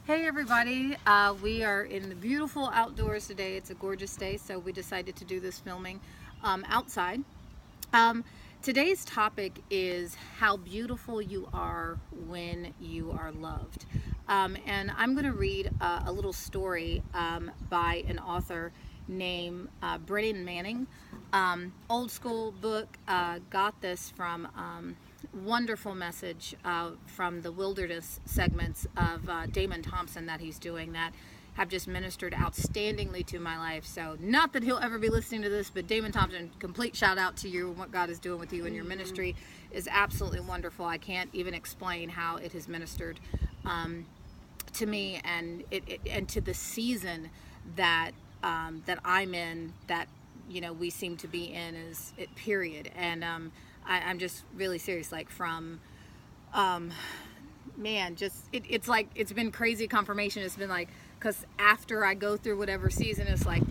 Hey everybody, we are in the beautiful outdoors today. It's a gorgeous day, so we decided to do this filming outside. Today's topic is how beautiful you are when you are loved. And I'm going to read a little story by an author named Brit'Nicholle Manning. Old school book, got this from wonderful message from the wilderness segments of Damon Thompson that he's doing that have just ministered outstandingly to my life. So not that he'll ever be listening to this, but Damon Thompson, complete shout out to you. What God is doing with you and your ministry is absolutely wonderful. I can't even explain how it has ministered to me and and to the season that that I'm in, that we seem to be in, is it period. And I'm just really serious, like from man, just it's like it's been crazy confirmation. It's been like, because after I go through whatever season, it's like,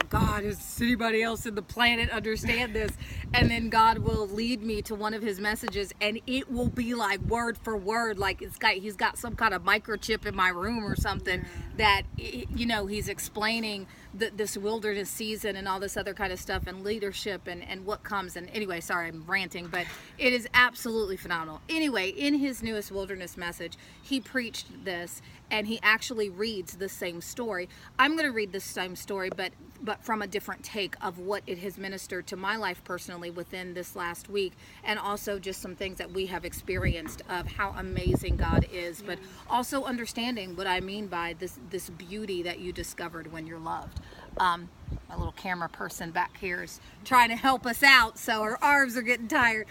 God, does anybody else in the planet understand this? And then God will lead me to one of his messages and it will be like word for word, like he's got some kind of microchip in my room or something that, he's explaining this wilderness season and all this other kind of stuff and leadership and what comes. And anyway, sorry, I'm ranting, but it is absolutely phenomenal. Anyway, in his newest wilderness message, he preached this and he actually reads the same story. I'm going to read the same story, but from a different take of what it has ministered to my life personally within this last week, and also just some things that we have experienced of how amazing God is, but also understanding what I mean by this beauty that you discovered when you're loved. My little camera person back here is trying to help us out, so our arms are getting tired.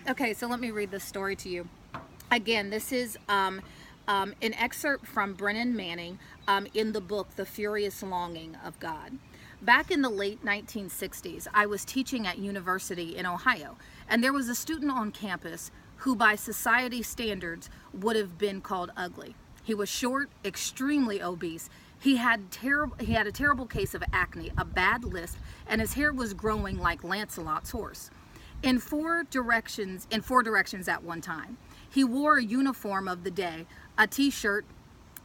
Okay, so let me read this story to you. Again, this is an excerpt from Brit'Nicholle Manning in the book, The Furious Longing of God. Back in the late 1960s, I was teaching at university in Ohio, and there was a student on campus who by society standards would have been called ugly. He was short, extremely obese. He had a terrible case of acne, a bad lisp, and his hair was growing like Lancelot's horse. In four directions at one time. He wore a uniform of the day, a t-shirt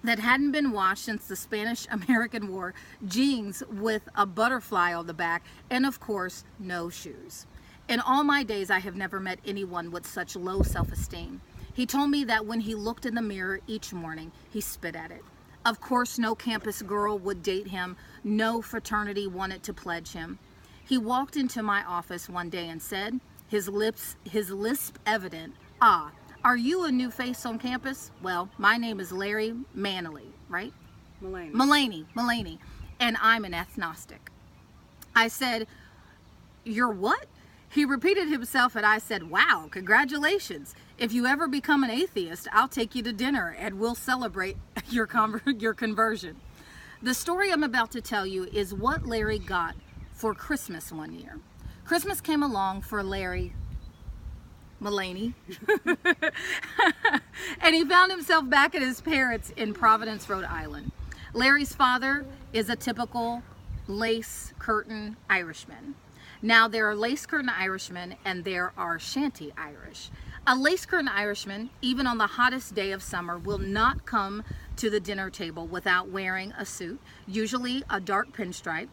that hadn't been washed since the Spanish-American War, jeans with a butterfly on the back, and of course, no shoes. In all my days, I have never met anyone with such low self-esteem. He told me that when he looked in the mirror each morning, he spit at it. Of course, no campus girl would date him. No fraternity wanted to pledge him. He walked into my office one day and said, his lisp evident, "Are you a new face on campus? Well, my name is Larry Manley, right? Mullaney, and I'm an agnostic." I said, "You're what?" He repeated himself and I said, "Wow, congratulations. If you ever become an atheist, I'll take you to dinner and we'll celebrate your conversion." The story I'm about to tell you is what Larry got for Christmas one year. Christmas came along for Larry Mullaney, and he found himself back at his parents' in Providence, Rhode Island. Larry's father is a typical lace curtain Irishman. Now, there are lace curtain Irishmen and there are shanty Irish. A lace curtain Irishman, even on the hottest day of summer, will not come to the dinner table without wearing a suit, usually a dark pinstripe,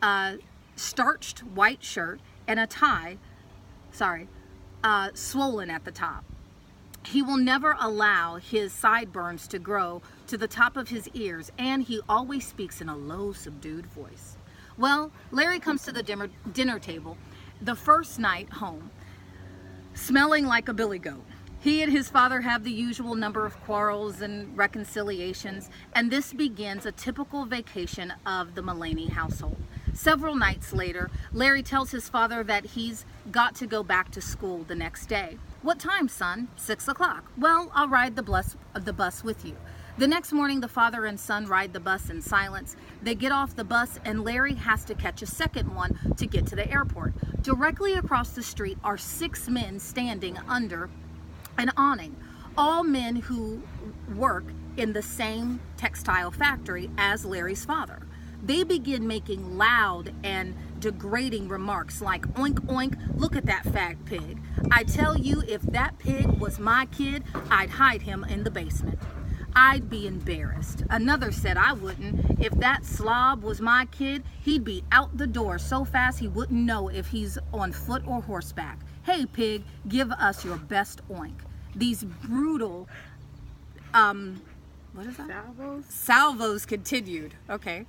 a starched white shirt, and a tie, swollen at the top. He will never allow his sideburns to grow to the top of his ears, and he always speaks in a low, subdued voice. Well, Larry comes to the dinner table the first night home, smelling like a billy goat. He and his father have the usual number of quarrels and reconciliations, and this begins a typical vacation of the Mullaney household. Several nights later, Larry tells his father that he's got to go back to school the next day. "What time, son?" 6 o'clock. "Well, I'll ride the bus with you." The next morning, the father and son ride the bus in silence. They get off the bus and Larry has to catch a second one to get to the airport. Directly across the street are 6 men standing under an awning, all men who work in the same textile factory as Larry's father. They begin making loud and degrading remarks like, "Oink, oink, look at that fat pig. I tell you, if that pig was my kid, I'd hide him in the basement. I'd be embarrassed. Another said I wouldn't. If that slob was my kid, he'd be out the door so fast he wouldn't know if he's on foot or horseback. Hey, pig, give us your best oink. These brutal, what is that? Salvos continued. Okay.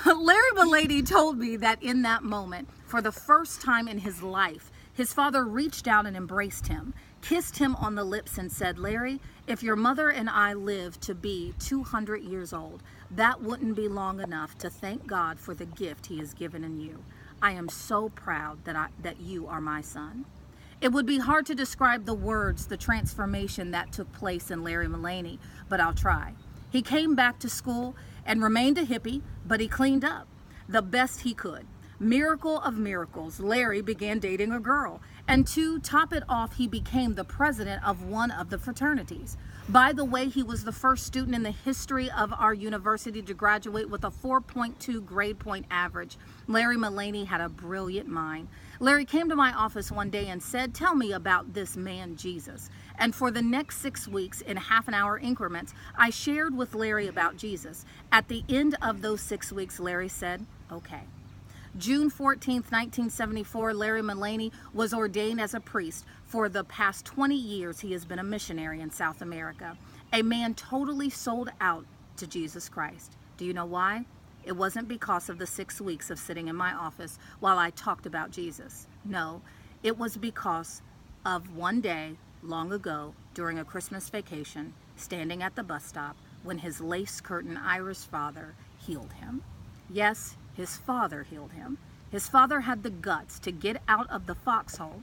Larry Mullaney told me that in that moment, for the first time in his life, his father reached down and embraced him, kissed him on the lips and said, Larry, if your mother and I live to be 200 years old, that wouldn't be long enough to thank God for the gift he has given in you. I am so proud that you are my son. It would be hard to describe the words, the transformation that took place in Larry Mullaney, but I'll try. He came back to school and remained a hippie, but he cleaned up the best he could. Miracle of miracles, Larry began dating a girl. And to top it off, he became the president of one of the fraternities. By the way, he was the first student in the history of our university to graduate with a 4.2 grade point average. Larry Mullaney had a brilliant mind. Larry came to my office one day and said, tell me about this man, Jesus. And for the next 6 weeks, in half-an-hour increments, I shared with Larry about Jesus. At the end of those 6 weeks, Larry said, okay. June 14th, 1974, Larry Mullaney was ordained as a priest. For the past 20 years, he has been a missionary in South America, a man totally sold out to Jesus Christ. Do you know why? It wasn't because of the 6 weeks of sitting in my office while I talked about Jesus. No, it was because of one day long ago during a Christmas vacation, standing at the bus stop when his lace-curtain Irish father healed him. Yes, his father healed him. His father had the guts to get out of the foxhole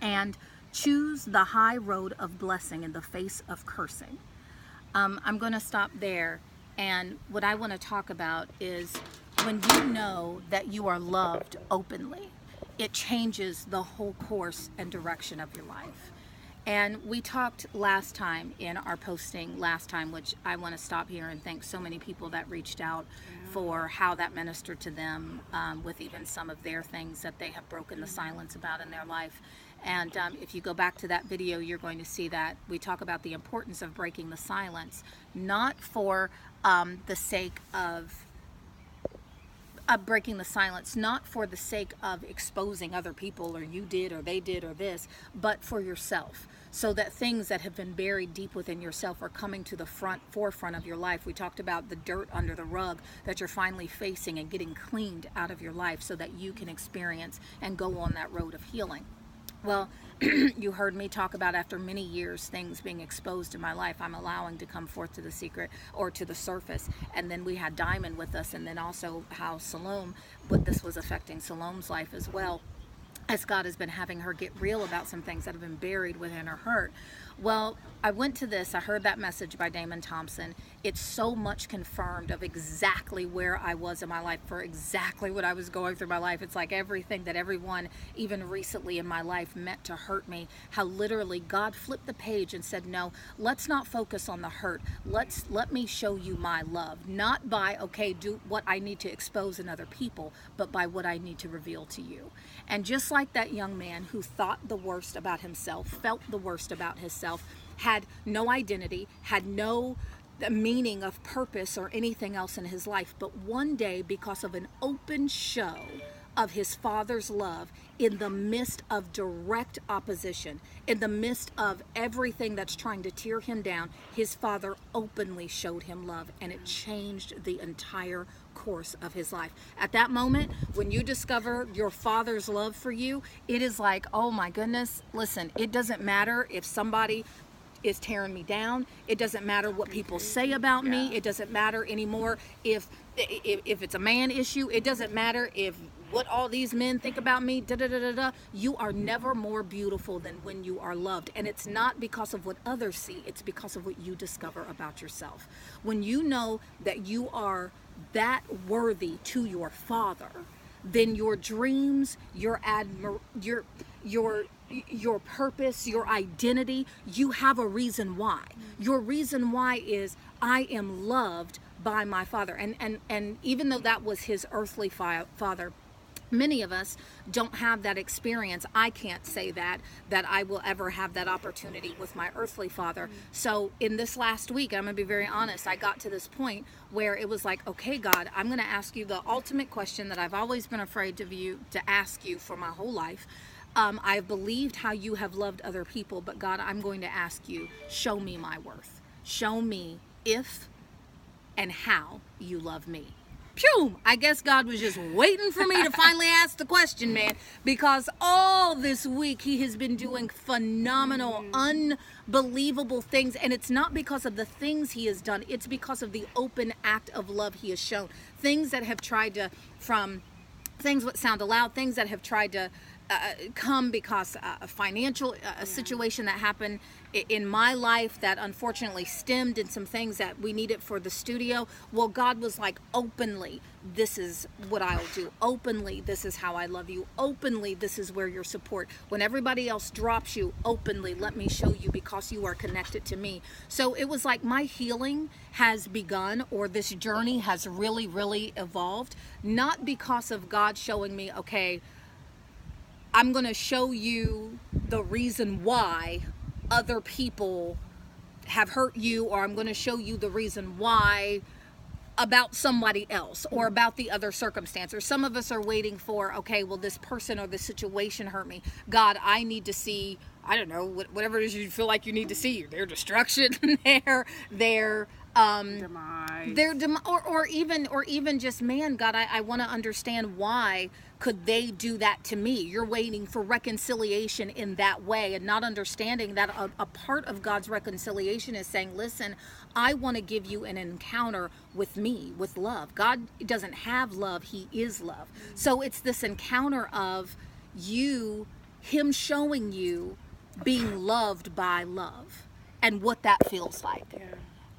and choose the high road of blessing in the face of cursing. I'm going to stop there. And what I want to talk about is when you know that you are loved openly, it changes the whole course and direction of your life. And we talked last time in our posting last time, which I want to stop here and thank so many people that reached out for how that ministered to them with even some of their things that they have broken the silence about in their life. And if you go back to that video, you're going to see that we talk about the importance of breaking the silence, not for the sake of breaking the silence, not for the sake of exposing other people or you did or they did or this, but for yourself, so that things that have been buried deep within yourself are coming to the forefront of your life. We talked about the dirt under the rug that you're finally facing and getting cleaned out of your life so that you can experience and go on that road of healing. Well, you heard me talk about after many years things being exposed in my life, I'm allowing to come forth to the secret or to the surface. And then we had Diamond with us, and then also how Salome, what this was affecting Salome's life as well, as God has been having her get real about some things that have been buried within her hurt. Well, I went to this, I heard that message by Damon Thompson. It's so much confirmed of exactly where I was in my life, for exactly what I was going through my life. It's like everything that everyone, even recently in my life, meant to hurt me, how literally God flipped the page and said, no, let's not focus on the hurt. Let me show you my love, not by, okay, do what I need to expose in other people, but by what I need to reveal to you. And just like that young man who thought the worst about himself, felt the worst about himself, had no identity, had no meaning of purpose or anything else in his life, but one day, because of an open show of his father's love, in the midst of direct opposition, in the midst of everything that's trying to tear him down, his father openly showed him love, and it changed the entire course of his life. At that moment, when you discover your father's love for you, it is like, oh my goodness, listen, it doesn't matter if somebody is tearing me down. It doesn't matter what people say about me. It doesn't matter anymore if it's a man issue. It doesn't matter if what all these men think about me. You are never more beautiful than when you are loved. And it's not because of what others see. It's because of what you discover about yourself. When you know that you are that worthy to your father, then your dreams, your purpose, your identity, you have a reason why. Your reason why is, I am loved by my father. And even though that was his earthly father, Many of us don't have that experience. I can't say that I will ever have that opportunity with my earthly father. So in this last week, I'm going to be very honest, I got to this point where it was like, okay, God, I'm going to ask you the ultimate question that I've always been afraid to ask you for my whole life. I've believed how you have loved other people, but God, I'm going to ask you, show me my worth. Show me if and how you love me. Pew! I guess God was just waiting for me to finally ask the question, man, because all this week he has been doing phenomenal, unbelievable things, and it's not because of the things he has done, it's because of the open act of love he has shown. Things that have tried to, from things that sound aloud, things that have tried to come because a financial situation that happened in my life that unfortunately stemmed in some things that we needed for the studio. Well, God was like, openly, this is what I'll do. Openly, this is how I love you. Openly, this is where your support. When everybody else drops you, openly, let me show you because you are connected to me. So it was like my healing has begun, or this journey has really, really evolved, not because of God showing me, okay, I'm going to show you the reason why other people have hurt you, or I'm going to show you the reason why about somebody else or about the other circumstance. Or some of us are waiting for, okay, well, this person or this situation hurt me. God, I need to see, I don't know, whatever it is you feel like you need to see, their destruction, their demise, or even just, man, God, I want to understand why could they do that to me? You're waiting for reconciliation in that way, and not understanding that a part of God's reconciliation is saying, listen, I want to give you an encounter with me, with love. God doesn't have love, he is love. So it's this encounter of him showing you being loved by love and what that feels like.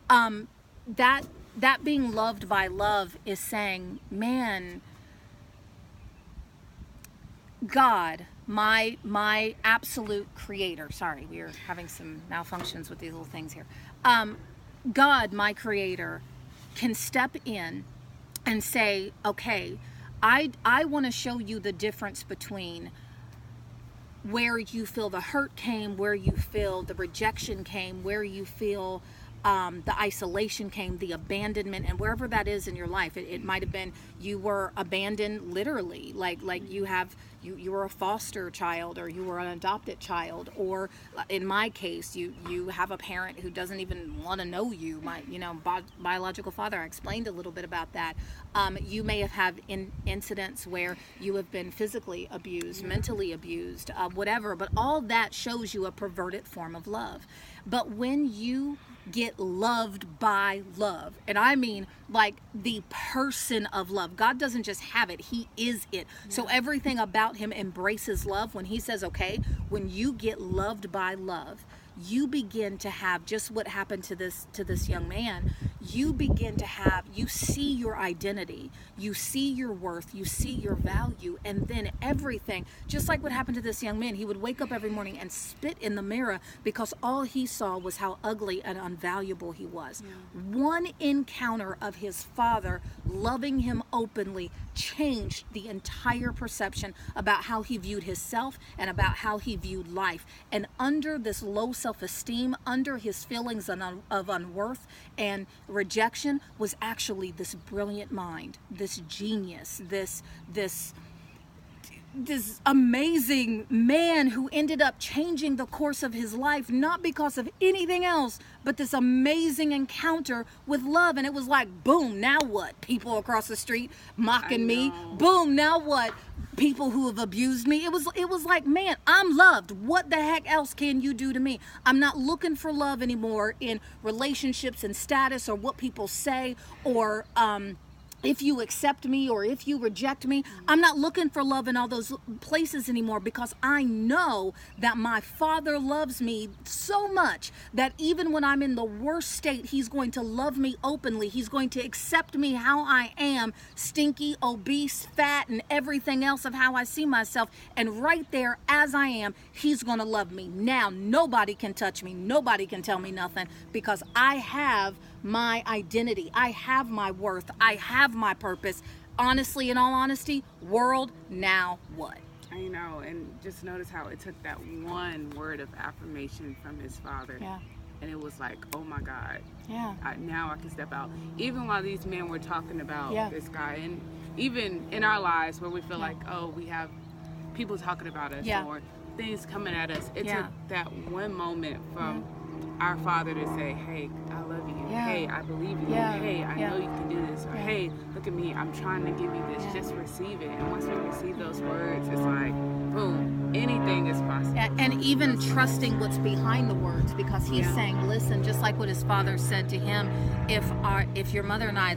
That being loved by love is saying, man, God, my absolute creator. Sorry, we are having some malfunctions with these little things here. God, my creator, can step in and say, okay, I want to show you the difference between where you feel the hurt came, where you feel the rejection came, where you feel the isolation came, the abandonment, and wherever that is in your life. It might have been you were abandoned literally, like you were a foster child, or you were an adopted child, or in my case, you have a parent who doesn't even want to know you. My biological father, I explained a little bit about that. You may have had incidents where you have been physically abused, mentally abused, whatever, but all that shows you a perverted form of love. But when you get loved by love, and I mean like the person of love, God doesn't just have it, he is it. So everything about him embraces love. When he says, okay, when you get loved by love, you begin to have just what happened to this young man. You see your identity, you see your worth, you see your value, and then everything, just like what happened to this young man, he would wake up every morning and spit in the mirror because all he saw was how ugly and unvaluable he was. One encounter of his father loving him openly changed the entire perception about how he viewed himself and about how he viewed life. And under this low self-esteem, under his feelings of unworth and rejection, was actually this brilliant mind, this genius, this amazing man who ended up changing the course of his life, not because of anything else, but this amazing encounter with love. And it was like, boom, now what? People across the street mocking me. Boom, now what? People who have abused me. It was like, man, I'm loved. What the heck else can you do to me? I'm not looking for love anymore in relationships and status, or what people say, or if you accept me or if you reject me. I'm not looking for love in all those places anymore, because I know that my Father loves me so much that even when I'm in the worst state, he's going to love me openly. He's going to accept me how I am, stinky, obese, fat, and everything else of how I see myself. And right there as I am, he's going to love me. Now, nobody can touch me. Nobody can tell me nothing, because I have my identity, I have my worth, I have my purpose. honestly, in all honesty, world, now what? I know, and just notice how it took that one word of affirmation from his father. Yeah. And it was like, oh my God. Yeah. Now I can step out. Even while these men were talking about Yeah. this guy, and even in our lives where we feel Yeah. like, oh, we have people talking about us Yeah. or things coming at us, it Yeah. took that one moment from our Father to say, hey, I love you. Yeah. Hey, I believe you. Yeah. Hey, I Yeah. know you can do this. Or, Yeah. hey, look at me. I'm trying to give you this. Yeah. Just receive it. And once we receive those words, it's like, boom, anything is possible. And even trusting what's behind the words, because he's saying, listen, just like what his father said to him, if your mother and I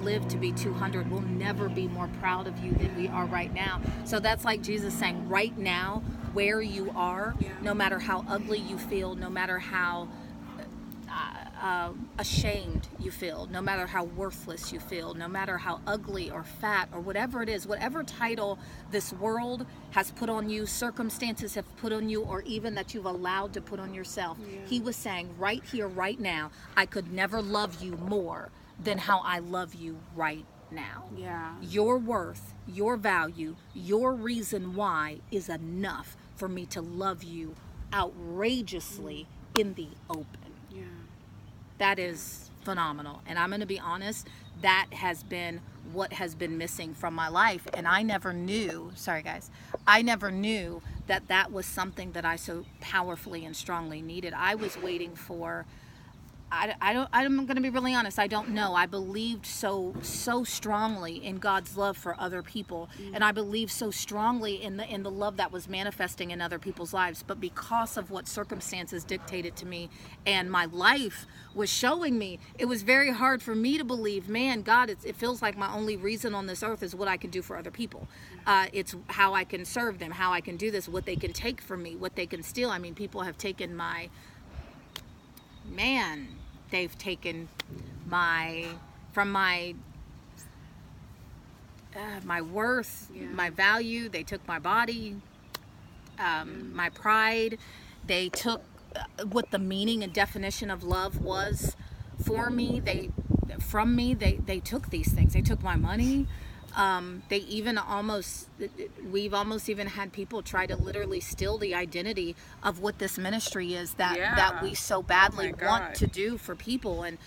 live to be 200, we'll never be more proud of you than we are right now. So that's like Jesus saying, right now, where you are, no matter how ugly you feel, no matter how ashamed you feel, no matter how worthless you feel, no matter how ugly or fat or whatever it is, whatever title this world has put on you, circumstances have put on you, or even that you've allowed to put on yourself. He was saying, right here, right now, I could never love you more than how I love you right now. Yeah. Your worth, your value, your reason why is enough for me to love you outrageously in the open. Yeah. That is phenomenal. And I'm going to be honest, that has been what has been missing from my life. And I never knew, sorry guys, I never knew that that was something that I so powerfully and strongly needed. I was waiting for, I'm going to be really honest, I don't know. I believed so strongly in God's love for other people, and I believed so strongly in the love that was manifesting in other people's lives. But because of what circumstances dictated to me and my life was showing me, it was very hard for me to believe, man, God, it feels like my only reason on this earth is what I can do for other people. It's how I can serve them, how I can do this, what they can take from me, what they can steal. I mean, people have taken my they've taken my worth, my value. They took my body, my pride. They took what the meaning and definition of love was for me. They took these things. They took my money. They even we've almost even had people try to literally steal the identity of what this ministry is that we so badly want to do for people. And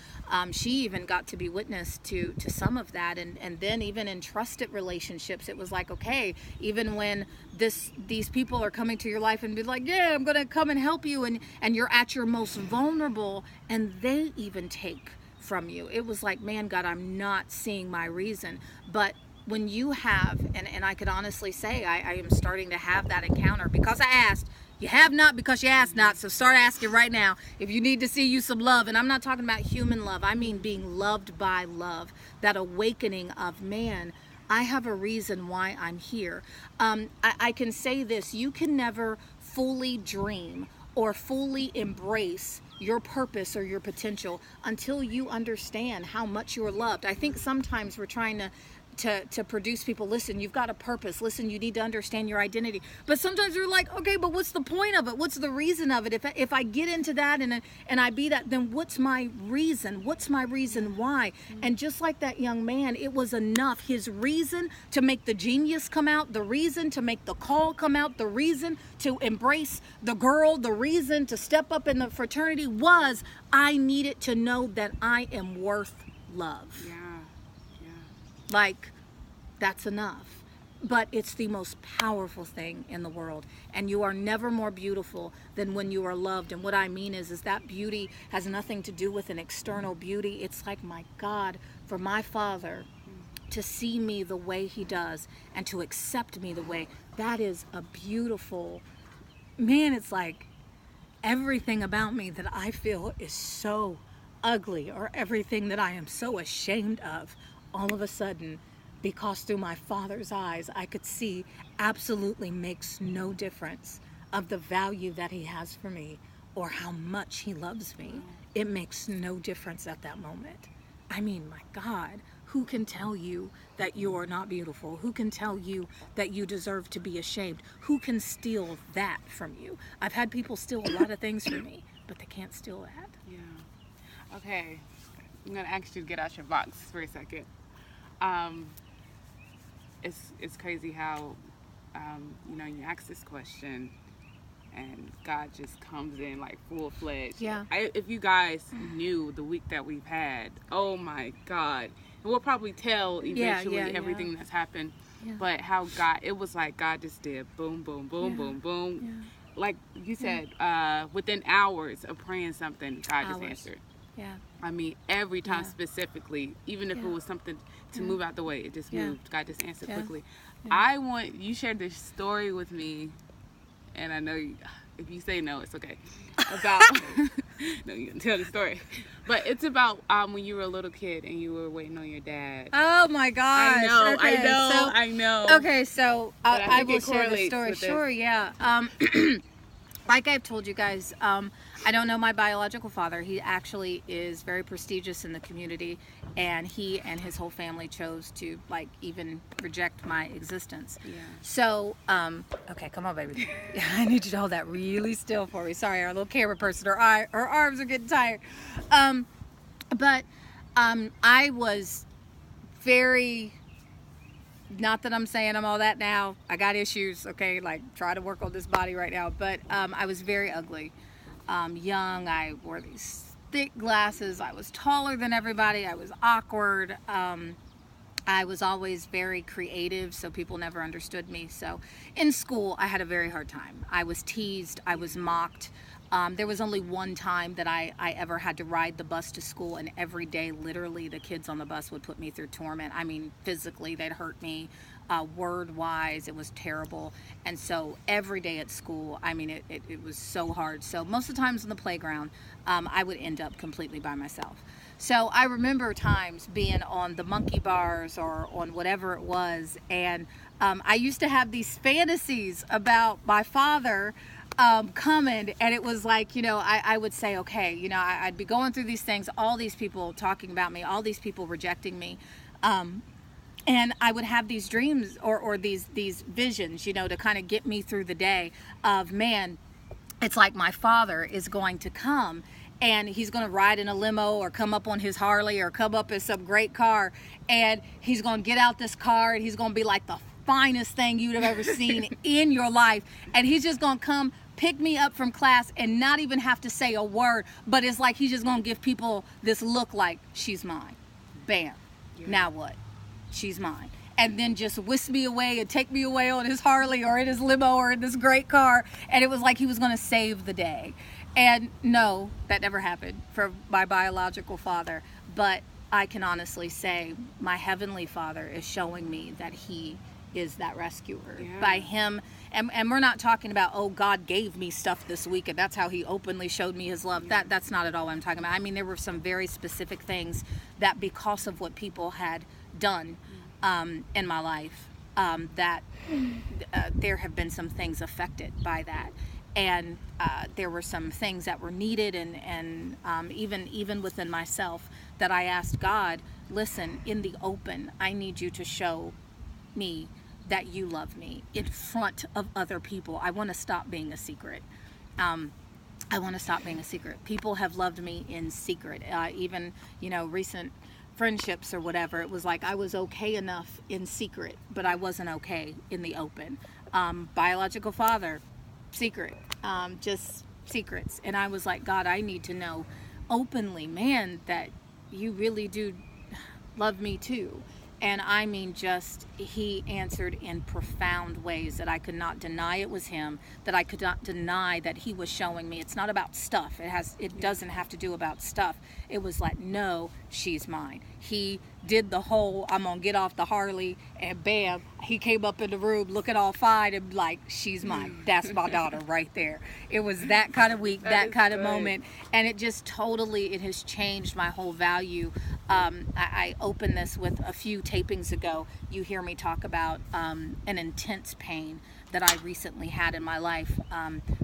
she even got to be witness to some of that. And then even in trusted relationships, it was like, okay, even when these people are coming to your life and be like, yeah, I'm going to come and help you. And you're at your most vulnerable, and they even take from you. It was like, man, God, I'm not seeing my reason. But when you have, and I could honestly say I am starting to have that encounter because I asked. You have not because you asked not, so start asking right now if you need to see you some love. And I'm not talking about human love. I mean being loved by love, that awakening of, man, I have a reason why I'm here. I can say this, you can never fully dream or fully embrace your purpose or your potential until you understand how much you're loved. I think sometimes we're trying to produce people, listen, you've got a purpose, listen, you need to understand your identity. But sometimes we're like, okay, but what's the point of it? What's the reason of it? If I get into that and I be that, then what's my reason? What's my reason why? And just like that young man, it was enough. His reason to make the genius come out, the reason to make the call come out, the reason to embrace the girl, the reason to step up in the fraternity was, I needed to know that I am worth love. Yeah. Like, that's enough. But it's the most powerful thing in the world. And you are never more beautiful than when you are loved. And what I mean is that beauty has nothing to do with an external beauty. It's like, my God, for my Father to see me the way he does and to accept me the way, that is a beautiful, man, it's like everything about me that I feel is so ugly, or everything that I am so ashamed of, all of a sudden, because through my Father's eyes, I could see absolutely makes no difference of the value that he has for me or how much he loves me. It makes no difference at that moment. I mean, my God, who can tell you that you're not beautiful? Who can tell you that you deserve to be ashamed? Who can steal that from you? I've had people steal a lot of things from me, but they can't steal that. Yeah. Okay. I'm going to ask you to get out your box for a second. it's crazy how you ask this question and God just comes in like full-fledged. Yeah. If you guys knew the week that we've had, oh my God. And we'll probably tell eventually everything that's happened. Yeah. But how it was like God just did boom, boom, boom, boom, boom. Yeah. Like you said, within hours of praying something, God just answered. Yeah. I mean, every time specifically, even if it was something to move out the way, it just moved. God just answered quickly. Yeah. You shared this story with me, and I know if you say no, it's okay. About, no, you can tell the story. But it's about when you were a little kid and you were waiting on your dad. Oh my gosh. I know. Okay, so I will share the story. Sure, yeah. Like I've told you guys, I don't know my biological father. He actually is very prestigious in the community, and he and his whole family chose to even reject my existence. Yeah. So, okay, come on, baby. I need you to hold that really still for me. Sorry, our little camera person, her arms are getting tired. But I was very. Not that I'm saying I'm all that now. I got issues, okay? Try to work on this body right now. But I was very ugly. Young, I wore these thick glasses. I was taller than everybody. I was awkward. I was always very creative, so people never understood me. So in school, I had a very hard time. I was teased. I was mocked. There was only one time that I ever had to ride the bus to school, and every day, literally, the kids on the bus would put me through torment. I mean, physically, they'd hurt me. Word-wise, it was terrible. And so every day at school, I mean, it was so hard. So most of the times in the playground, I would end up completely by myself. So I remember times being on the monkey bars or on whatever it was, and I used to have these fantasies about my father coming, and it was like, I would say, okay, I'd be going through these things, all these people talking about me, all these people rejecting me, and I would have these dreams or these visions, to kind of get me through the day of, man, it's like my father is going to come, and he's going to ride in a limo or come up on his Harley or come up in some great car, and he's going to get out this car, and he's going to be like the finest thing you'd have ever seen in your life, and he's just going to come pick me up from class and not even have to say a word, but it's like he's just going to give people this look like, she's mine. Bam. Yeah. Now what? She's mine. And then just whisk me away and take me away on his Harley or in his limo or in this great car, and it was like he was going to save the day. And no, that never happened for my biological father, but I can honestly say my heavenly Father is showing me that he is that rescuer. Yeah. By him, and we're not talking about, oh, God gave me stuff this week and that's how he openly showed me his love. Yeah. That's not at all what I'm talking about. I mean, there were some very specific things that because of what people had done in my life, that there have been some things affected by that. And there were some things that were needed, and even within myself, that I asked God, listen, in the open, I need you to show me that you love me in front of other people. I want to stop being a secret. I want to stop being a secret. People have loved me in secret. Even, recent friendships or whatever, it was like I was okay enough in secret, but I wasn't okay in the open. Biological father, secret, just secrets. And I was like, God, I need to know openly, man, that you really do love me too. And I mean, just, he answered in profound ways that I could not deny it was him, that I could not deny that he was showing me. It's not about stuff. It doesn't have to do about stuff. It was like, no, she's mine. He did the whole, I'm going to get off the Harley, and bam, he came up in the room looking all fine and like, she's mine. That's my daughter right there. It was that kind of week, that kind of moment. And it just totally, it has changed my whole value. I opened this with a few tapings ago. You hear me talk about an intense pain that I recently had in my life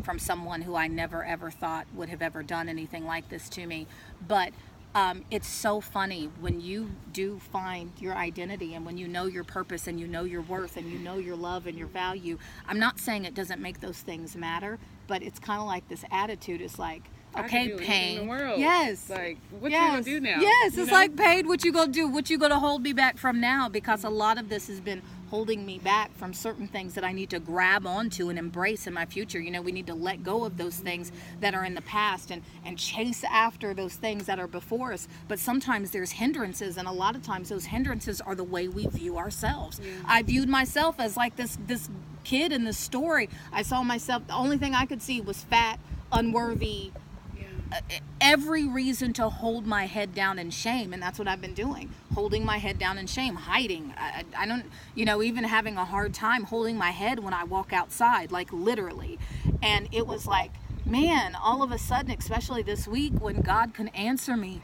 from someone who I never ever thought would have ever done anything like this to me. But it's so funny when you do find your identity and when you know your purpose and you know your worth and you know your love and your value. I'm not saying it doesn't make those things matter, but it's kind of like this attitude is like, okay, pain. Yes. Like, what you gonna do now? Yes, it's like, pain, what you gonna do? What you gonna hold me back from now? Because a lot of this has been holding me back from certain things that I need to grab onto and embrace in my future. You know, we need to let go of those things that are in the past and chase after those things that are before us. But sometimes there's hindrances, and a lot of times those hindrances are the way we view ourselves. Yeah. I viewed myself as like this kid in this story. I saw myself, the only thing I could see was fat, unworthy, every reason to hold my head down in shame. And that's what I've been doing, holding my head down in shame, hiding. I don't, you know, even having a hard time holding my head when I walk outside, like literally. And it was like, man, all of a sudden, especially this week, when God can answer me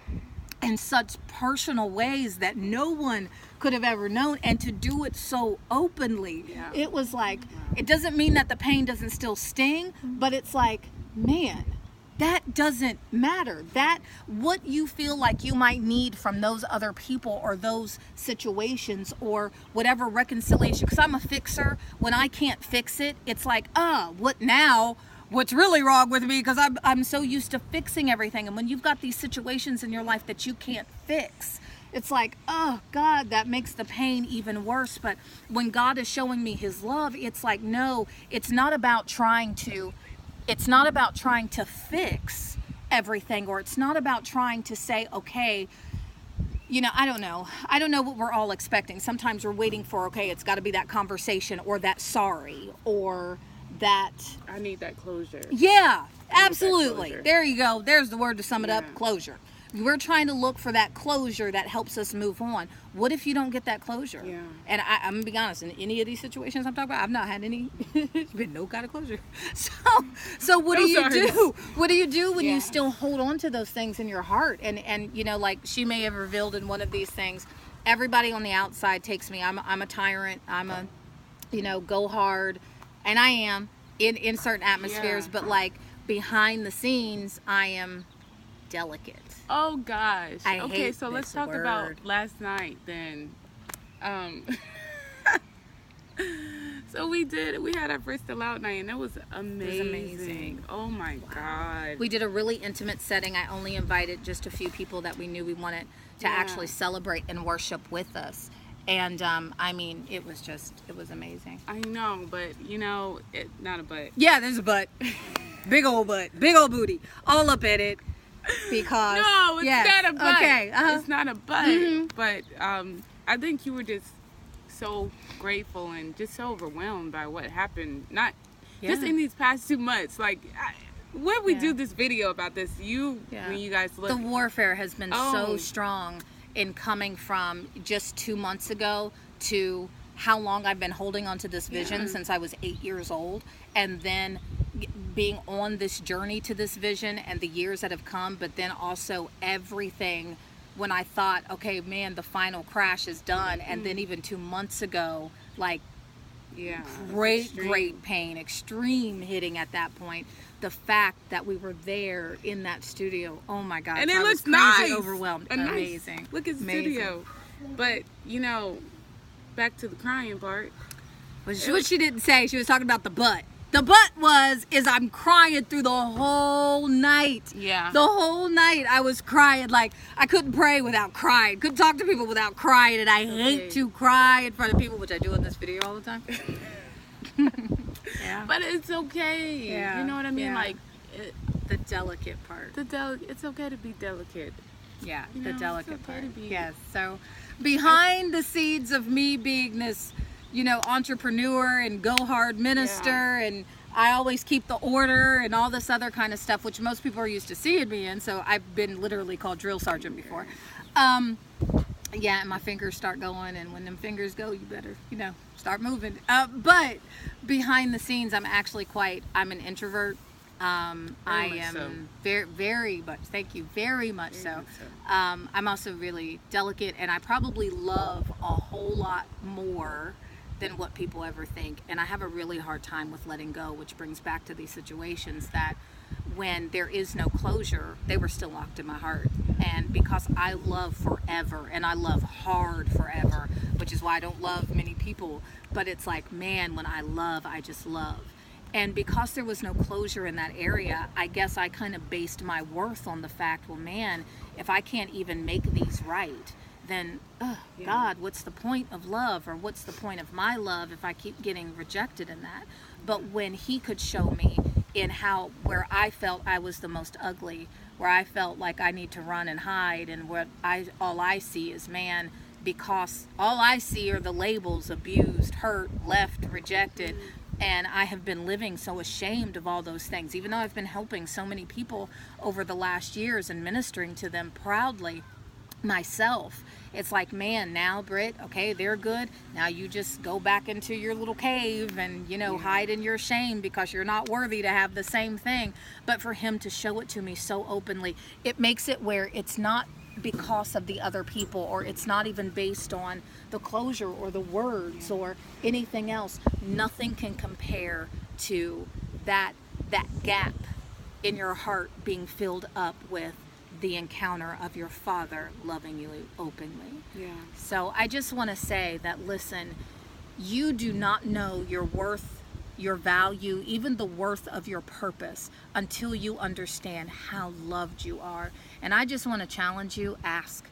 in such personal ways that no one could have ever known, and to do it so openly, it was like, it doesn't mean that the pain doesn't still sting, but it's like, man, that doesn't matter. That what you feel like you might need from those other people or those situations or whatever reconciliation, because I'm a fixer. When I can't fix it, it's like, what now? What's really wrong with me? Because I'm so used to fixing everything. And when you've got these situations in your life that you can't fix, it's like, oh God, that makes the pain even worse. But when God is showing me his love, it's like, no, it's not about trying to fix everything, or it's not about trying to say, okay, you know, I don't know what we're all expecting. Sometimes we're waiting for, okay, it's got to be that conversation or that sorry or that I need that closure. Yeah, absolutely. There you go. There's the word to sum it up, closure. We're trying to look for that closure that helps us move on. What if you don't get that closure? Yeah. And I'm going to be honest, in any of these situations I'm talking about, I've not had any, it's been no kind of closure. So what do you do? What do you do when you still hold on to those things in your heart? And you know, like she may have revealed in one of these things, everybody on the outside takes me, I'm a tyrant, I'm a, you know, go hard. And I am in certain atmospheres, but like behind the scenes, I am delicate. Oh gosh. Okay, so let's talk about last night then. So we had our first Aloud night, and it was amazing. Oh my God. We did a really intimate setting. I only invited just a few people that we knew we wanted to actually celebrate and worship with us. And I mean, it was amazing. I know, but you know, not a butt. Yeah, there's a butt. Big old butt, big old booty, all up in it. Because no, it's not a butt. Okay, it's not a butt. Mm-hmm. But I think you were just so grateful and just so overwhelmed by what happened. Not just in these past 2 months. Like when we do this video about this, when you guys look, the warfare has been so strong in coming from just 2 months ago to how long I've been holding on to this vision since I was 8 years old, and then being on this journey to this vision and the years that have come, but then also everything when I thought, okay, man, the final crash is done, and then even 2 months ago, like great pain, extreme hitting at that point. The fact that we were there in that studio, oh my God, and it looks nice, overwhelmed, amazing. Look at the studio, but you know, back to the crying part. What she didn't say, she was talking about the butt. The butt is I'm crying through the whole night. Yeah. The whole night I was crying. Like, I couldn't pray without crying. Couldn't talk to people without crying. And I hate to cry in front of people, which I do in this video all the time. But it's okay. Yeah. You know what I mean? Like, the delicate part. It's okay to be delicate. Yeah, the delicate part. Yes. So, behind the scenes of me being this, you know, entrepreneur and go hard minister, and I always keep the order and all this other kind of stuff, which most people are used to seeing me in. So I've been literally called drill sergeant before. And my fingers start going, and when them fingers go, you better, you know, start moving. But behind the scenes, I'm an introvert. I am very much, thank you, very much so. I'm also really delicate, and I probably love a whole lot more than what people ever think. And I have a really hard time with letting go, which brings back to these situations that when there is no closure, they were still locked in my heart. And because I love forever, and I love hard forever, which is why I don't love many people, but it's like, man, when I love, I just love. And because there was no closure in that area, I guess I kind of based my worth on the fact, well, man, if I can't even make these right, then God, what's the point of love, or what's the point of my love if I keep getting rejected in that? But when he could show me in where I felt I was the most ugly, where I felt like I need to run and hide, and all I see is man, because all I see are the labels: abused, hurt, left, rejected. And I have been living so ashamed of all those things, even though I've been helping so many people over the last years and ministering to them proudly myself. It's like, man, now Britt, okay, they're good. Now you just go back into your little cave and, hide in your shame because you're not worthy to have the same thing. But for him to show it to me so openly, it makes it where it's not because of the other people, or it's not even based on the closure or the words or anything else. Nothing can compare to that gap in your heart being filled up with the encounter of your Father loving you openly. Yeah. So I just want to say that, listen, you do not know your worth, your value, even the worth of your purpose until you understand how loved you are. And I just want to challenge you, ask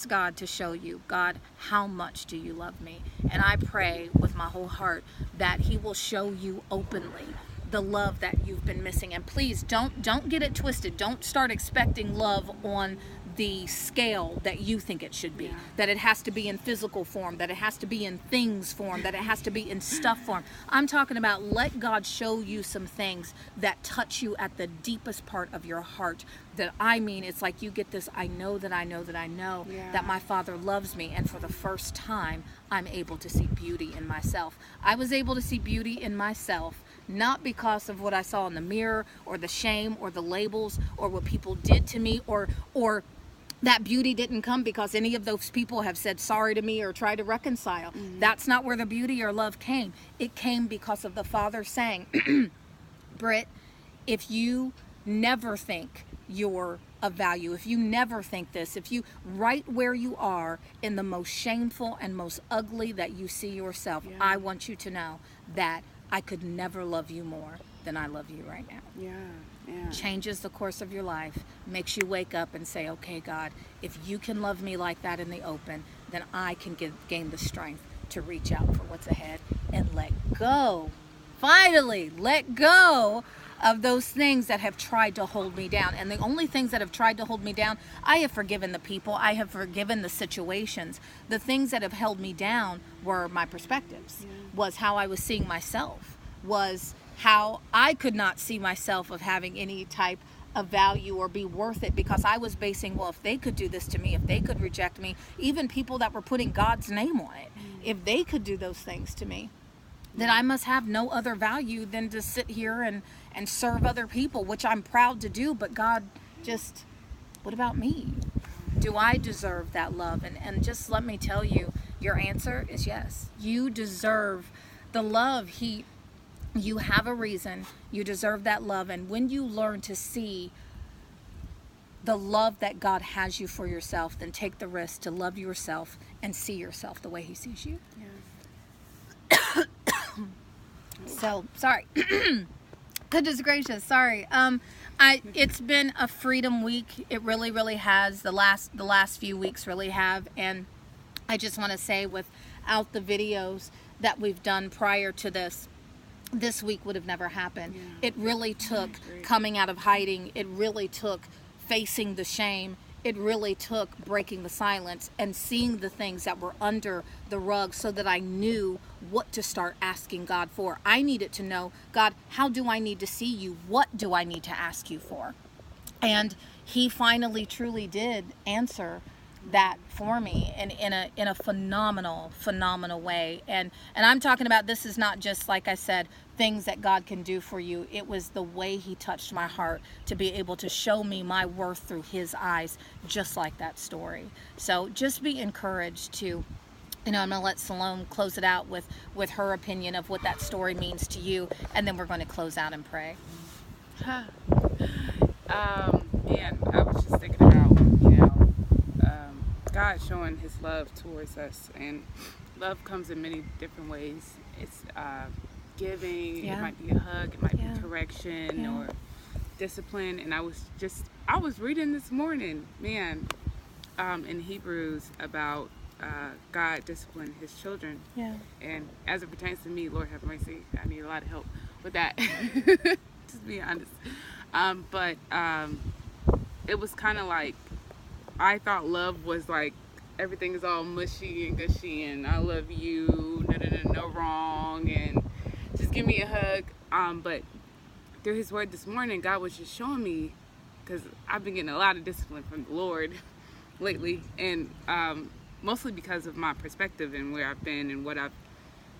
God to show you, God, how much do you love me? And I pray with my whole heart that he will show you openly the love that you've been missing. And please don't get it twisted. Don't start expecting love on the scale that you think it should be, that it has to be in physical form, that it has to be in things form, that it has to be in stuff form. I'm talking about, let God show you some things that touch you at the deepest part of your heart. It's like you get this, I know that my Father loves me, and for the first time I'm able to see beauty in myself. I was able to see beauty in myself, not because of what I saw in the mirror, or the shame, or the labels, or what people did to me, or that beauty didn't come because any of those people have said sorry to me or tried to reconcile. That's not where the beauty or love came. It came because of the Father saying, Britt, if you never think you're of value, if you never think this, if you, right where you are in the most shameful and most ugly that you see yourself, I want you to know that I could never love you more than I love you right now. Changes the course of your life, makes you wake up and say, okay, God, if you can love me like that in the open, then I can gain the strength to reach out for what's ahead and let go. Finally, let go of those things that have tried to hold me down. And the only things that have tried to hold me down, I have forgiven the people, I have forgiven the situations. The things that have held me down were my perspectives, was how I was seeing myself, was how I could not see myself of having any type of value or be worth it, because I was basing, well, if they could do this to me, if they could reject me, even people that were putting God's name on it, if they could do those things to me, then I must have no other value than to sit here and serve other people, which I'm proud to do. But God, just, what about me? Do I deserve that love? And just let me tell you, your answer is yes. You deserve the love. You have a reason. You deserve that love. And when you learn to see the love that God has you for yourself, then take the risk to love yourself and see yourself the way he sees you. So, sorry. Goodness gracious, sorry. It's been a freedom week. It really, really has. The last few weeks really have. And I just want to say, without the videos that we've done prior to this week would have never happened. It really took coming out of hiding. It really took facing the shame. It really took breaking the silence and seeing the things that were under the rug, so that I knew what to start asking God for. I needed to know, God, how do I need to see you? What do I need to ask you for? And he finally truly did answer that for me in a phenomenal way. And I'm talking about, this is not just, like I said, things that God can do for you. It was the way he touched my heart to be able to show me my worth through his eyes, just like that story. So just be encouraged to, I'm going to let Salome close it out with her opinion of what that story means to you, and then we're going to close out and pray. Man, I was just thinking about, God showing his love towards us, and love comes in many different ways. It's giving, it might be a hug, it might be correction or discipline. And I was reading this morning, man, in Hebrews about God discipline his children. Yeah. And as it pertains to me, Lord have mercy, I need a lot of help with that. Just being honest. But it was kind of like, I thought love was like, everything is all mushy and gushy and I love you, no wrong, and just give me a hug. But through his word this morning, God was just showing me, because I've been getting a lot of discipline from the Lord lately, and mostly because of my perspective and where I've been and what I've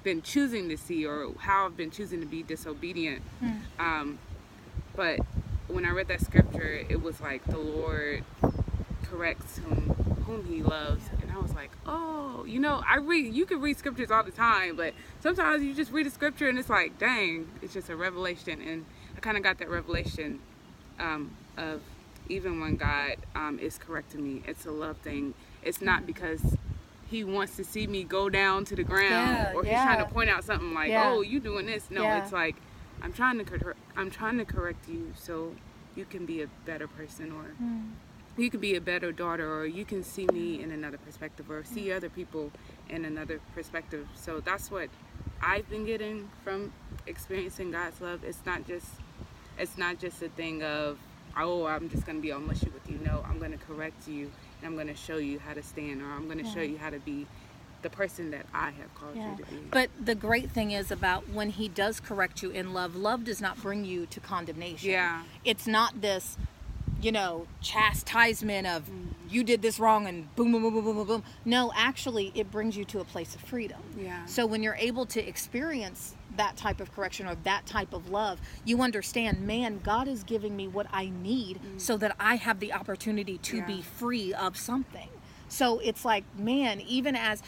been choosing to see, or how I've been choosing to be disobedient. But when I read that scripture, it was like the Lord corrects whom he loves. And I was like, oh, you can read scriptures all the time, but sometimes you just read a scripture and it's like, dang, it's just a revelation. And I kind of got that revelation of even when God is correcting me, it's a love thing. It's not because he wants to see me go down to the ground, or he's trying to point out something like, oh, you doing this. No, it's like, I'm trying to correct you so you can be a better person, or you can be a better daughter, or you can see me in another perspective, or see other people in another perspective. So that's what I've been getting from experiencing God's love. It's not just a thing of, oh, I'm just going to be all mushy with you. No, I'm going to correct you, and I'm going to show you how to stand, or I'm going to show you how to be the person that I have called you to be. But the great thing is about when he does correct you in love, love does not bring you to condemnation. Yeah. It's not this, chastisement of you did this wrong and boom, boom, boom, boom, boom, boom, boom. No, actually, it brings you to a place of freedom. Yeah. So when you're able to experience that type of correction or that type of love, you understand, man, God is giving me what I need so that I have the opportunity to be free of something. So it's like, man, even as,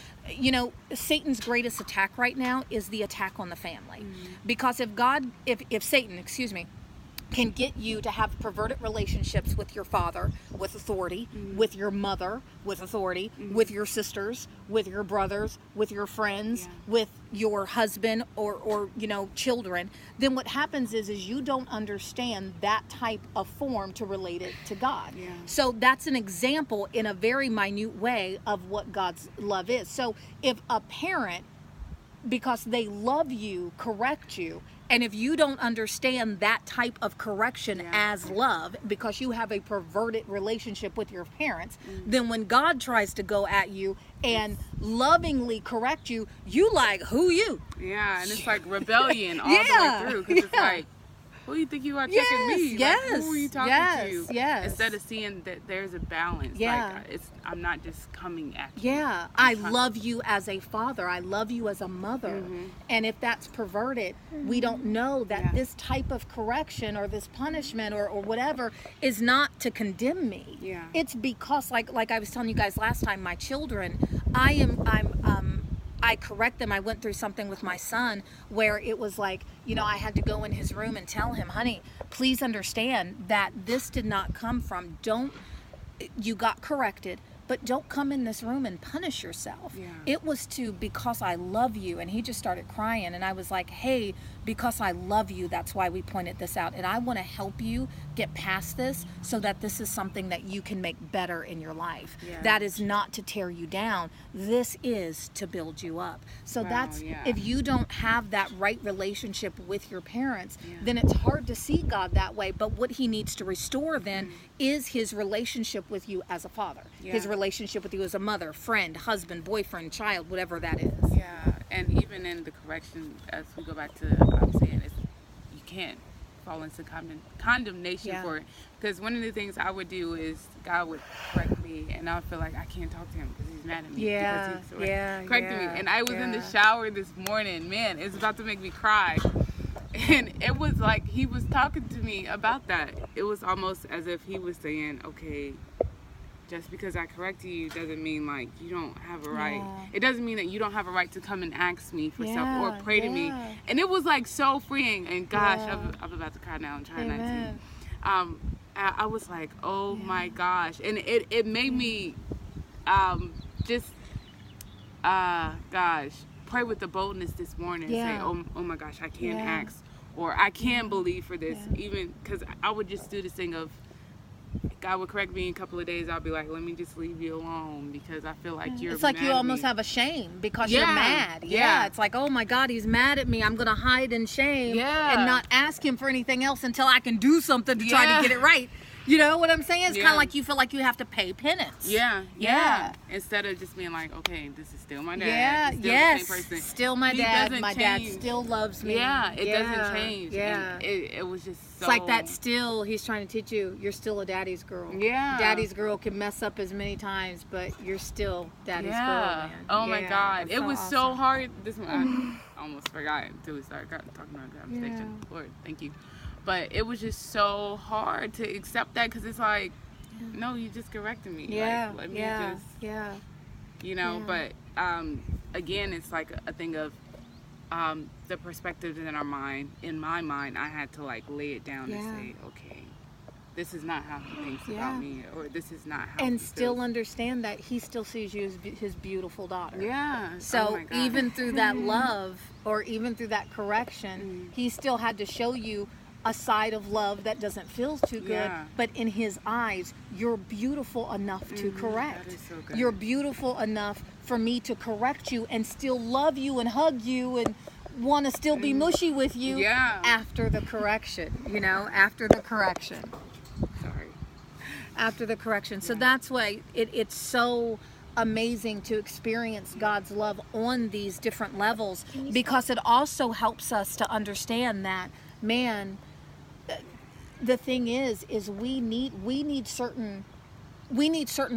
Satan's greatest attack right now is the attack on the family. Because if Satan, can get you to have perverted relationships with your father, with authority, with your mother, with authority, with your sisters, with your brothers, with your friends, with your husband or children, then what happens is you don't understand that type of form to relate it to God. Yeah. So that's an example in a very minute way of what God's love is. So if a parent, because they love you, correct you, and if you don't understand that type of correction as love, because you have a perverted relationship with your parents, then when God tries to go at you and lovingly correct you, you like, who you? Yeah, and it's like rebellion all the way through, because it's like, who do you think you are checking me? Like, who are you talking to? Yes. Instead of seeing that there's a balance. Yeah. Like, I'm not just coming at you. Yeah. I love you as a father. I love you as a mother. And if that's perverted, we don't know that this type of correction or this punishment or whatever is not to condemn me. Yeah. It's because, like I was telling you guys last time, my children, I correct them. I went through something with my son where it was like, I had to go in his room and tell him, honey, please understand that this did not come from, you got corrected, but don't come in this room and punish yourself. Yeah. It was because I love you. And he just started crying. And I was like, hey, because I love you, that's why we pointed this out. And I want to help you get past this so that this is something that you can make better in your life. Yeah. That is not to tear you down. This is to build you up. So if you don't have that right relationship with your parents, then it's hard to see God that way. But what he needs to restore then is his relationship with you as a father. His relationship with you as a mother, friend, husband, boyfriend, child, whatever that is. Yeah, and even in the correction, as we go back to saying, you can't fall into condemnation for it. Because one of the things I would do is God would correct me, and I would feel like I can't talk to him because he's mad at me. Because he's correcting me. And I was in the shower this morning. Man, it's about to make me cry. And it was like he was talking to me about that. It was almost as if he was saying, okay, just because I corrected you doesn't mean like you don't have a right. It doesn't mean that you don't have a right to come and ask me for stuff or pray to me. And it was like so freeing. And gosh, I'm about to cry now. I'm trying not to. I was like, oh my gosh. And it made me pray with the boldness this morning and say, oh my gosh, I can't ask, or I can believe for this, even because I would just do this thing of, God would correct me in a couple of days. I'll be like, let me just leave you alone because I feel like you're It's like mad you at almost me. have a shame because Yeah. you're mad. Yeah. It's like, oh my God, he's mad at me. I'm going to hide in shame and not ask him for anything else until I can do something to try to get it right. You know what I'm saying? It's kind of like you feel like you have to pay penance. Yeah. Instead of just being like, okay, this is still my dad. Yeah, He's still yes. the same person. Still my He dad. doesn't My dad change. still loves me. Yeah, it doesn't change. Yeah. And it was just so... It's like that still, he's trying to teach you, you're still a daddy's girl. Yeah. Daddy's girl can mess up as many times, but you're still daddy's girl, man. Oh my God. That's It was awesome. so hard. This one, I almost forgot until we started talking about conversation. Lord, thank you. But it was just so hard to accept that because it's like, no, you just corrected me. Yeah. Like, let me just, you know, but again, it's like a thing of the perspectives in our mind. In my mind, I had to like lay it down and say, okay, this is not how he thinks about me, or this is not how and he still feels. understand that he still sees you as his beautiful daughter. Yeah. So oh my God. even through that love or even through that correction, he still had to show you a side of love that doesn't feel too good, but in his eyes, you're beautiful enough to correct. That is so good. You're beautiful enough for me to correct you and still love you and hug you and want to still be mushy with you after the correction, you know, after the correction. Sorry. After the correction. So that's why it's so amazing to experience God's love on these different levels, because it also helps us to understand that, man, the thing is we need certain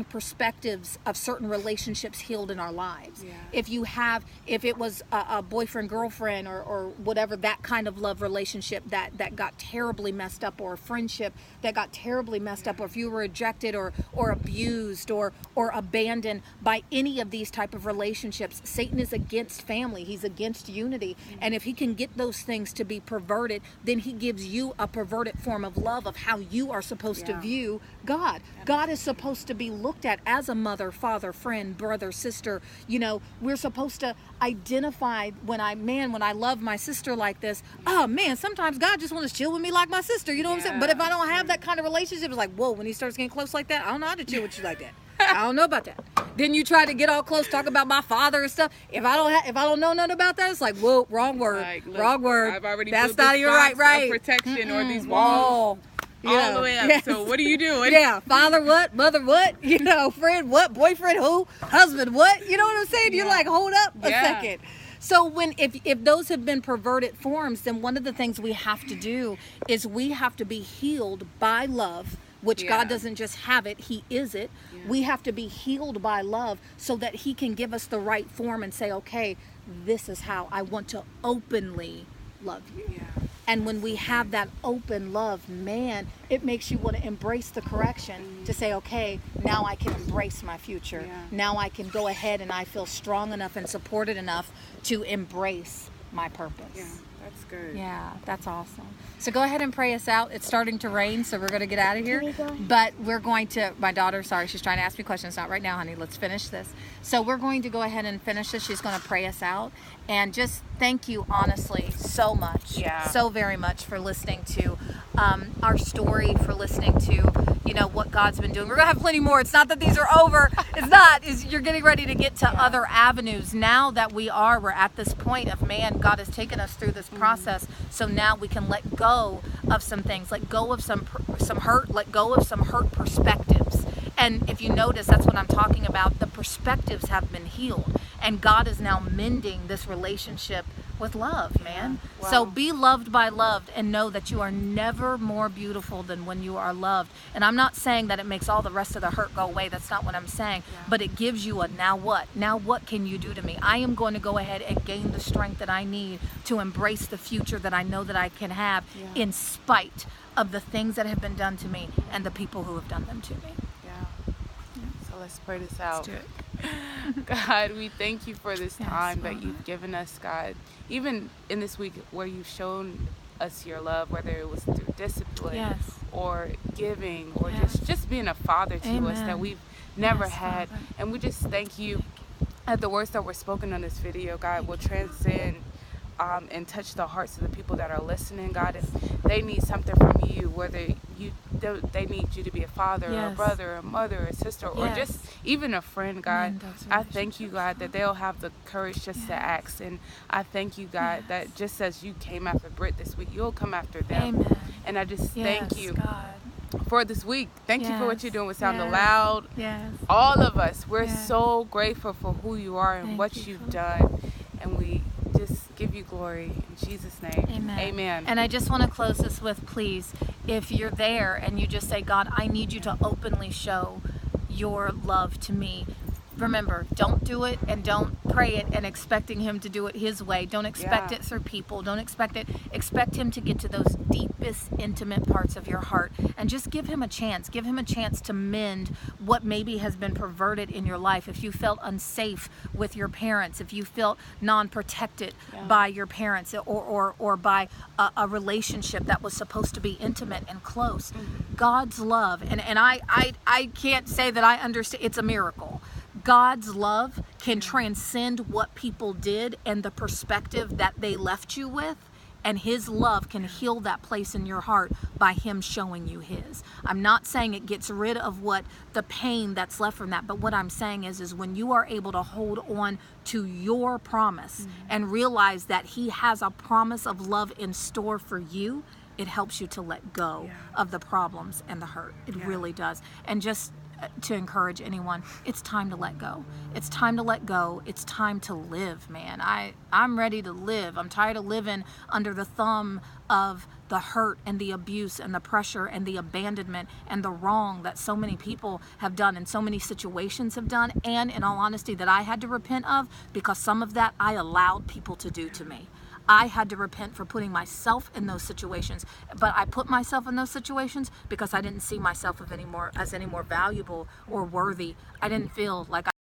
perspectives of certain relationships healed in our lives. If it was a boyfriend girlfriend or whatever, that kind of love relationship that got terribly messed up, or a friendship that got terribly messed up, or if you were rejected or abused or abandoned by any of these type of relationships, Satan is against family. He's against unity. And if he can get those things to be perverted, then he gives you a perverted form of love of how you are supposed to view God. God is supposed to be looked at as a mother, father, friend, brother, sister. You know, we're supposed to identify when I love my sister like this, oh man, sometimes God just wants to chill with me like my sister, you know what I'm saying? But if I don't have that kind of relationship, it's like, whoa, when he starts getting close like that, I don't know how to chill with you like that. I don't know about that. Then you try to get all close, talk about my father and stuff. If I don't know nothing about that, it's like, whoa, wrong word, like, look, wrong word. I've already That's built not this even right, box of right? protection or these walls. All the way up. Yes. So what are you doing? Yeah, father what, mother what, you know, friend what, boyfriend who, husband what, you know what I'm saying? You're like, hold up a second. So if those have been perverted forms, then one of the things we have to do is we have to be healed by love, which God doesn't just have it, he is it. We have to be healed by love so that he can give us the right form and say, okay, this is how I want to openly love you. And when we have that open love, man, it makes you want to embrace the correction to say, okay, now I can embrace my future. Now I can go ahead and I feel strong enough and supported enough to embrace my purpose. Yeah, that's good. Yeah, that's awesome. So go ahead and pray us out. It's starting to rain, so we're going to get out of here. But we're going to, my daughter, sorry, she's trying to ask me questions. Not right now, honey. Let's finish this. So we're going to go ahead and finish this. She's going to pray us out. And just thank you, honestly, so much. So very much for listening to our story, for listening to, you know, what God's been doing. We're going to have plenty more. It's not that these are over. It's not. You're getting ready to get to other avenues. Now that we're at this point of, man, God has taken us through this process. So now we can let go of some things, let go of some hurt, let go of some hurt perspectives. And if you notice, that's what I'm talking about. The perspectives have been healed, and God is now mending this relationship with love, man. Wow. So be loved by loved, and know that you are never more beautiful than when you are loved. And I'm not saying that it makes all the rest of the hurt go away. That's not what I'm saying. But it gives you a now what? Now what can you do to me? I am going to go ahead and gain the strength that I need to embrace the future that I know that I can have in spite of the things that have been done to me and the people who have done them to me. So let's pray this out. Let's do it. God, we thank you for this time that you've given us, God. Even in this week where you've shown us your love, whether it was through discipline or giving or just being a father to us that we've never had. Father. And we just thank you that the words that were spoken on this video, God, will transcend and touch the hearts of the people that are listening, God. If they need something from you, whether you they need you to be a father, or a brother, a mother, a sister, or just even a friend, God. I thank you, God, that they'll have the courage just to ask. And I thank you, God, that just as you came after Brit this week, you'll come after them. Amen. And I just thank you God. for this week. Thank you for what you're doing with Sound Aloud. Yes. All of us, we're so grateful for who you are and what you've done. And we just give you glory in Jesus' name. Amen. Amen. And I just want to close this with, please, if you're there and you just say, God, I need you to openly show your love to me. Remember, don't do it and don't pray it and expecting him to do it his way. Don't expect it through people. Don't expect it. Expect him to get to those deepest, intimate parts of your heart and just give him a chance. Give him a chance to mend what maybe has been perverted in your life. If you felt unsafe with your parents, if you felt non-protected by your parents or by a relationship that was supposed to be intimate and close, God's love, and I can't say that I understand, it's a miracle. God's love can transcend what people did and the perspective that they left you with, and his love can heal that place in your heart by him showing you his. I'm not saying it gets rid of what the pain that's left from that, but what I'm saying is when you are able to hold on to your promise and realize that he has a promise of love in store for you, it helps you to let go of the problems and the hurt. It really does. And just to encourage anyone, it's time to let go. It's time to let go. It's time to live, man. I'm ready to live. I'm tired of living under the thumb of the hurt and the abuse and the pressure and the abandonment and the wrong that so many people have done and so many situations have done, and in all honesty that I had to repent of, because some of that I allowed people to do to me. I had to repent for putting myself in those situations, but I put myself in those situations because I didn't see myself as any more valuable or worthy. I didn't feel like